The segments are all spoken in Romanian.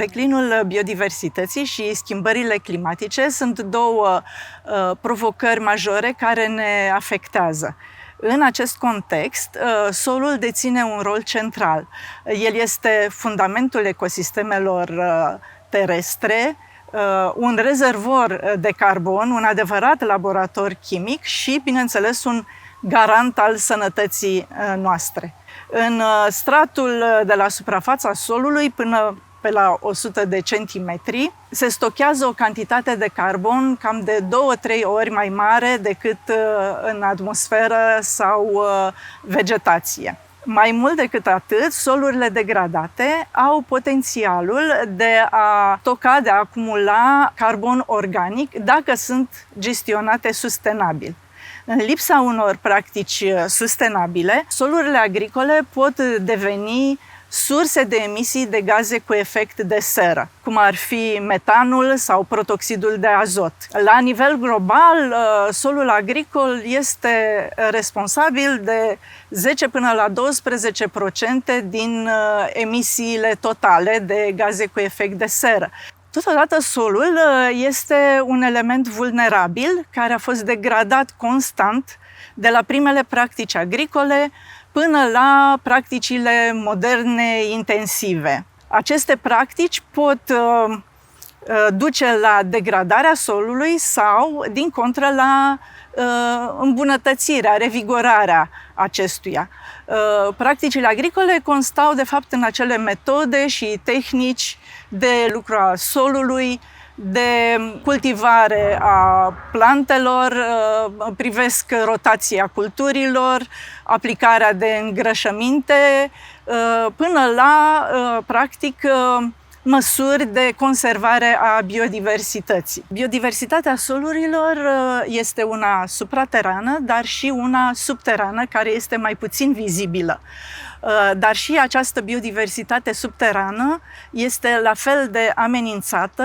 Declinul biodiversității și schimbările climatice sunt două provocări majore care ne afectează. În acest context, solul deține un rol central. El este fundamentul ecosistemelor terestre, un rezervor de carbon, un adevărat laborator chimic și, bineînțeles, un garant al sănătății noastre. În stratul de la suprafața solului până pe la 100 de centimetri se stochează o cantitate de carbon cam de 2-3 ori mai mare decât în atmosferă sau vegetație. Mai mult decât atât, solurile degradate au potențialul de a stoca, de a acumula carbon organic dacă sunt gestionate sustenabil. În lipsa unor practici sustenabile, solurile agricole pot deveni surse de emisii de gaze cu efect de seră, cum ar fi metanul sau protoxidul de azot. La nivel global, solul agricol este responsabil de 10 până la 12% din emisiile totale de gaze cu efect de seră. Totodată, solul este un element vulnerabil care a fost degradat constant de la primele practici agricole până la practicile moderne intensive. Aceste practici pot duce la degradarea solului sau, din contră, la îmbunătățirea, revigorarea acestuia. Practicile agricole constau, de fapt, în acele metode și tehnici de lucru a solului, de cultivare a plantelor, privesc rotația culturilor, aplicarea de îngrășăminte, până la, practic, măsuri de conservare a biodiversității. Biodiversitatea solurilor este una supraterană, dar și una subterană, care este mai puțin vizibilă. Dar și această biodiversitate subterană este la fel de amenințată,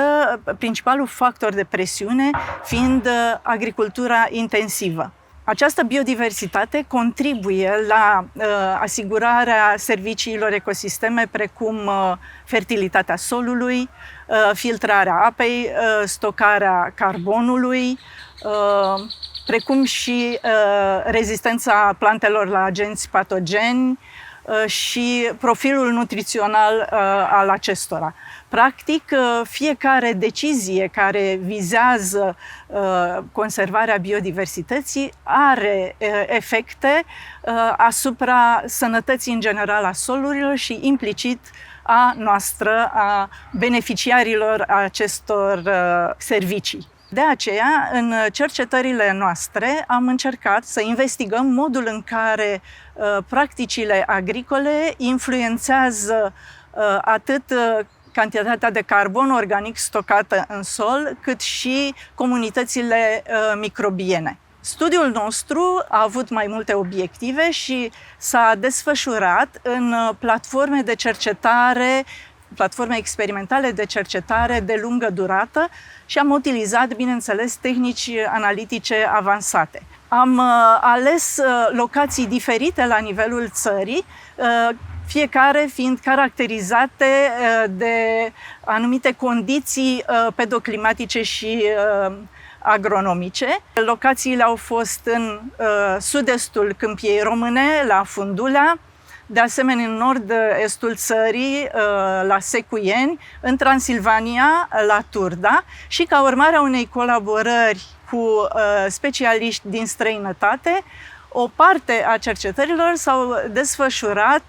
principalul factor de presiune fiind agricultura intensivă. Această biodiversitate contribuie la asigurarea serviciilor ecosisteme precum fertilitatea solului, filtrarea apei, stocarea carbonului, precum și rezistența plantelor la agenți patogeni și profilul nutrițional al acestora. Practic, fiecare decizie care vizează conservarea biodiversității are efecte asupra sănătății în general a solurilor și implicit a noastră, a beneficiarilor acestor servicii. De aceea, în cercetările noastre am încercat să investigăm modul în care practicile agricole influențează atât cantitatea de carbon organic stocată în sol, cât și comunitățile microbiene. Studiul nostru a avut mai multe obiective și s-a desfășurat în platforme de cercetare, platforme experimentale de cercetare de lungă durată și am utilizat, bineînțeles, tehnici analitice avansate. Am ales locații diferite la nivelul țării, fiecare fiind caracterizate de anumite condiții pedoclimatice și agronomice. Locațiile au fost în sud-estul Câmpiei Române, la Fundulea, de asemenea în nord-estul țării, la Secuieni, în Transilvania, la Turda și ca urmare a unei colaborări cu specialiști din străinătate, o parte a cercetărilor s-au desfășurat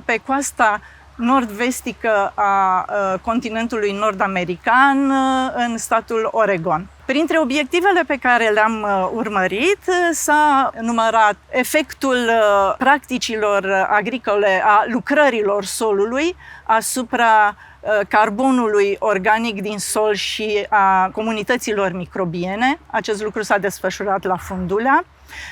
pe coasta nord-vestică a continentului nord-american, în statul Oregon. Printre obiectivele pe care le-am urmărit s-a numărat efectul practicilor agricole, a lucrărilor solului asupra carbonului organic din sol și a comunităților microbiene. Acest lucru s-a desfășurat la Fundulea.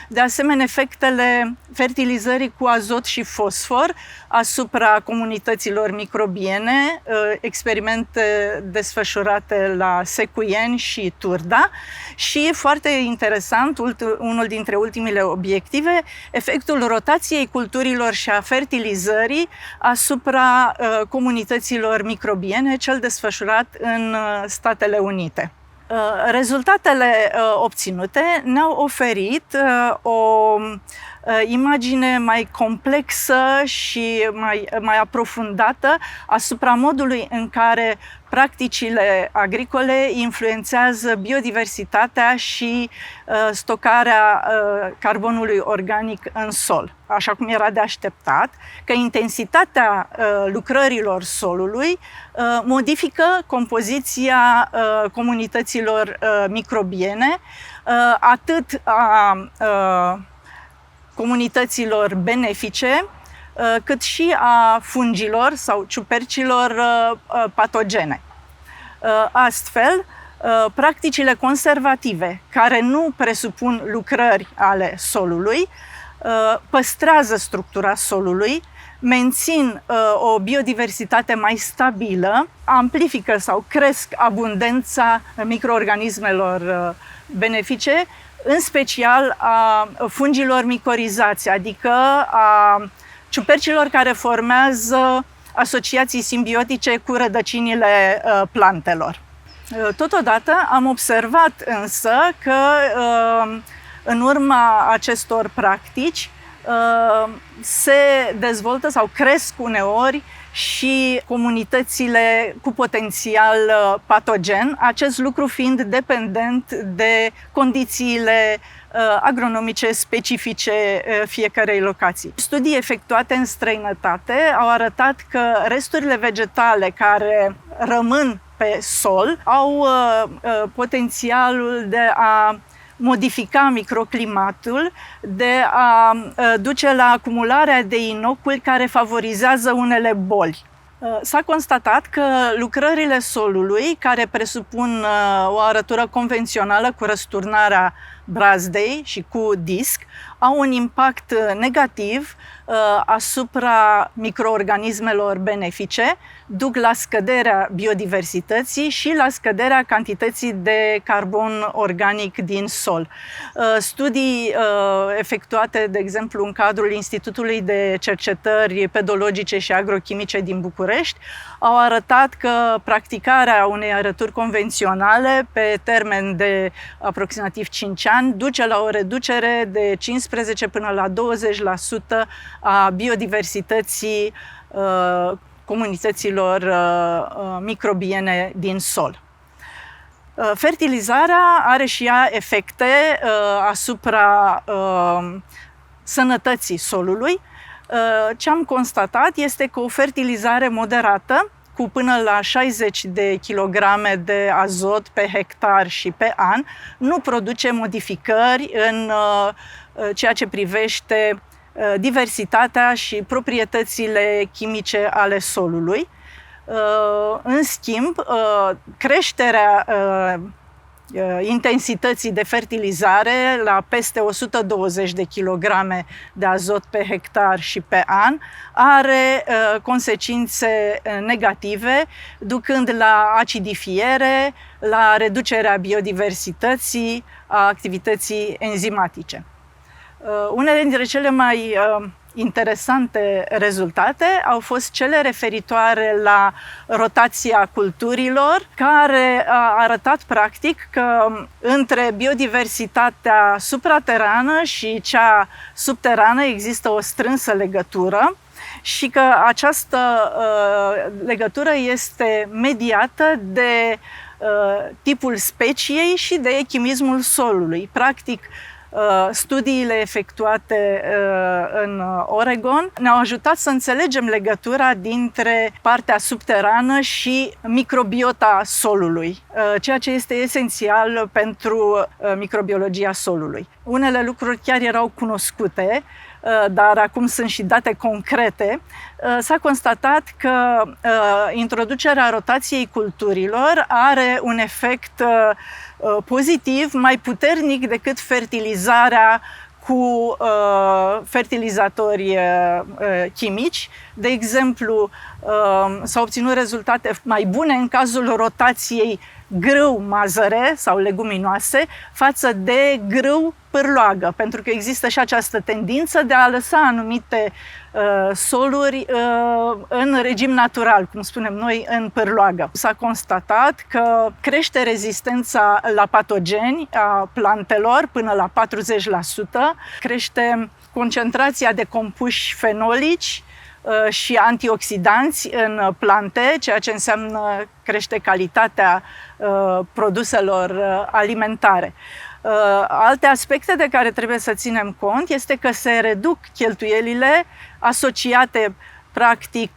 De asemenea, efectele fertilizării cu azot și fosfor asupra comunităților microbiene, experimente desfășurate la Secuieni și Turda și, foarte interesant, unul dintre ultimele obiective, efectul rotației culturilor și a fertilizării asupra comunităților microbiene, cel desfășurat în Statele Unite. Rezultatele obținute ne-au oferit o imagine mai complexă și mai aprofundată asupra modului în care practicile agricole influențează biodiversitatea și stocarea carbonului organic în sol. Așa cum era de așteptat, că intensitatea lucrărilor solului modifică compoziția comunităților microbiene, atât a comunităților benefice, cât și a fungilor sau ciupercilor patogene. Astfel, practicile conservative, care nu presupun lucrări ale solului, păstrează structura solului, mențin o biodiversitate mai stabilă, amplifică sau cresc abundența microorganismelor benefice, în special a fungilor micorizați, adică a ciupercilor care formează asociații simbiotice cu rădăcinile plantelor. Totodată am observat însă că în urma acestor practici se dezvoltă sau cresc uneori și comunitățile cu potențial patogen, acest lucru fiind dependent de condițiile agronomice specifice fiecarei locații. Studii efectuate în străinătate au arătat că resturile vegetale care rămân pe sol au potențialul de a modifica microclimatul, de a duce la acumularea de inoculi care favorizează unele boli. S-a constatat că lucrările solului, care presupun o arătură convențională cu răsturnarea brazdei și cu disc, au un impact negativ asupra microorganismelor benefice, duc la scăderea biodiversității și la scăderea cantității de carbon organic din sol. Studii efectuate, de exemplu, în cadrul Institutului de Cercetări Pedologice și Agrochimice din București, au arătat că practicarea unei arături convenționale pe termen de aproximativ 5 ani duce la o reducere de 15 până la 20% a biodiversității comunităților microbiene din sol. Fertilizarea are și ea efecte asupra sănătății solului. Ce am constatat este că o fertilizare moderată, cu până la 60 de kilograme de azot pe hectar și pe an, nu produce modificări în ceea ce privește diversitatea și proprietățile chimice ale solului. În schimb, creșterea intensității de fertilizare la peste 120 de kilograme de azot pe hectar și pe an are consecințe negative, ducând la acidifiere, la reducerea biodiversității, a activității enzimatice. Unele dintre cele mai interesante rezultate au fost cele referitoare la rotația culturilor, care a arătat practic că între biodiversitatea supraterană și cea subterană există o strânsă legătură și că această legătură este mediată de tipul speciei și de chimismul solului. Practic, studiile efectuate în Oregon ne-au ajutat să înțelegem legătura dintre partea subterană și microbiota solului, ceea ce este esențial pentru microbiologia solului. Unele lucruri chiar erau cunoscute, dar acum sunt și date concrete. S-a constatat că introducerea rotației culturilor are un efect pozitiv mai puternic decât fertilizarea cu fertilizatori chimici. De exemplu, s-au obținut rezultate mai bune în cazul rotației grâu-mazăre sau leguminoase față de grâu-pârloagă, pentru că există și această tendință de a lăsa anumite soluri în regim natural, cum spunem noi, în pârloagă. S-a constatat că crește rezistența la patogeni a plantelor până la 40%, crește concentrația de compuși fenolici și antioxidanți în plante, ceea ce înseamnă crește calitatea produselor alimentare. Alte aspecte de care trebuie să ținem cont este că se reduc cheltuielile asociate practic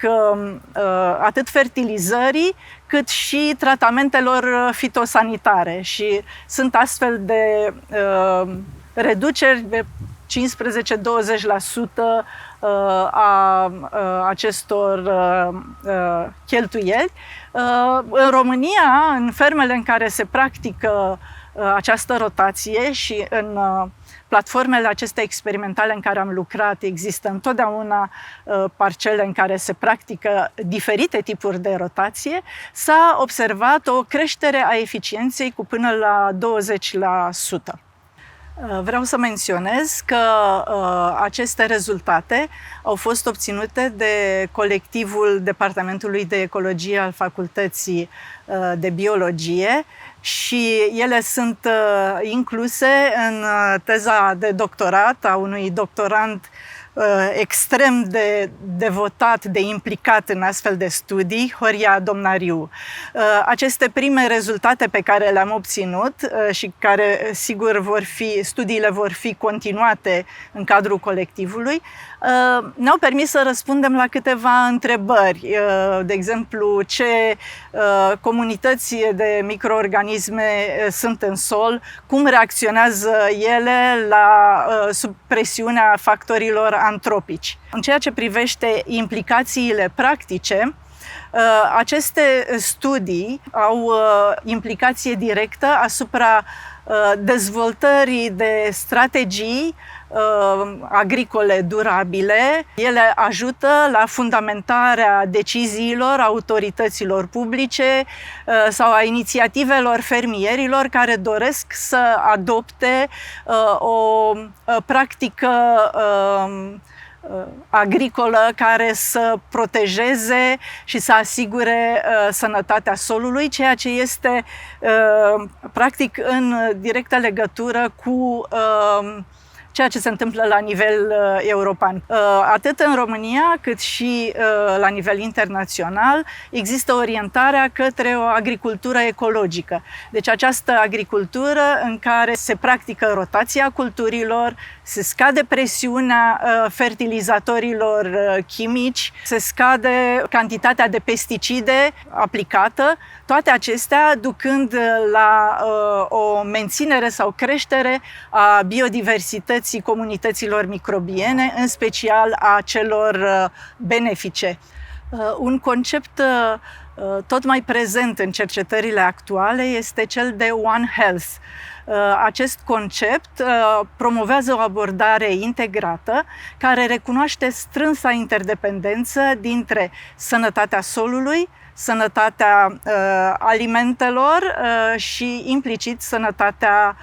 atât fertilizării cât și tratamentelor fitosanitare și sunt astfel de reduceri de 15-20% a acestor cheltuieli. În România, în fermele în care se practică această rotație și în platformele acestea experimentale în care am lucrat, există întotdeauna parcele în care se practică diferite tipuri de rotație, s-a observat o creștere a eficienței cu până la 20%. Vreau să menționez că aceste rezultate au fost obținute de colectivul Departamentului de Ecologie al Facultății de Biologie și ele sunt incluse în teza de doctorat a unui doctorand extrem de devotat, de implicat în astfel de studii, Horia Domnariu. Aceste prime rezultate pe care le-am obținut și care, sigur, studiile vor fi continuate în cadrul colectivului, ne-au permis să răspundem la câteva întrebări. De exemplu, ce comunități de microorganisme sunt în sol, cum reacționează ele sub presiunea factorilor antropici. În ceea ce privește implicațiile practice, aceste studii au implicație directă asupra dezvoltării de strategii agricole durabile. Ele ajută la fundamentarea deciziilor autorităților publice sau a inițiativelor fermierilor care doresc să adopte o practică agricolă care să protejeze și să asigure sănătatea solului, ceea ce este practic în directă legătură cu ceea ce se întâmplă la nivel european. Atât în România cât și la nivel internațional există orientarea către o agricultură ecologică. Deci această agricultură în care se practică rotația culturilor, se scade presiunea fertilizatorilor chimici, se scade cantitatea de pesticide aplicată, toate acestea ducând la o menținere sau creștere a biodiversității comunităților microbiene, în special a celor benefice. Un concept tot mai prezent în cercetările actuale este cel de One Health. Acest concept promovează o abordare integrată care recunoaște strânsa interdependență dintre sănătatea solului, sănătatea alimentelor și implicit sănătatea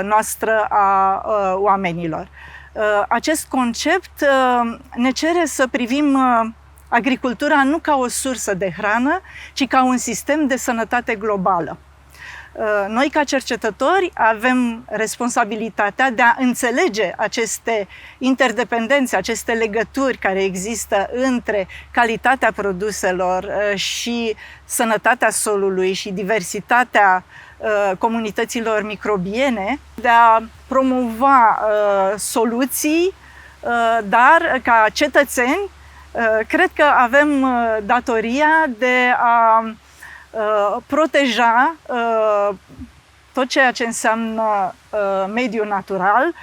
noastră a oamenilor. Acest concept ne cere să privim agricultura nu ca o sursă de hrană, ci ca un sistem de sănătate globală. Noi, ca cercetători, avem responsabilitatea de a înțelege aceste interdependențe, aceste legături care există între calitatea produselor și sănătatea solului și diversitatea comunităților microbiene, de a promova soluții, dar ca cetățeni cred că avem datoria de a proteja tot ceea ce înseamnă mediul natural,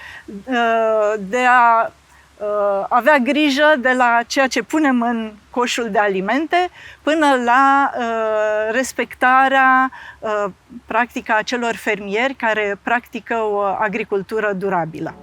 de a avea grijă de la ceea ce punem în coșul de alimente până la respectarea practică a celor fermieri care practică o agricultură durabilă.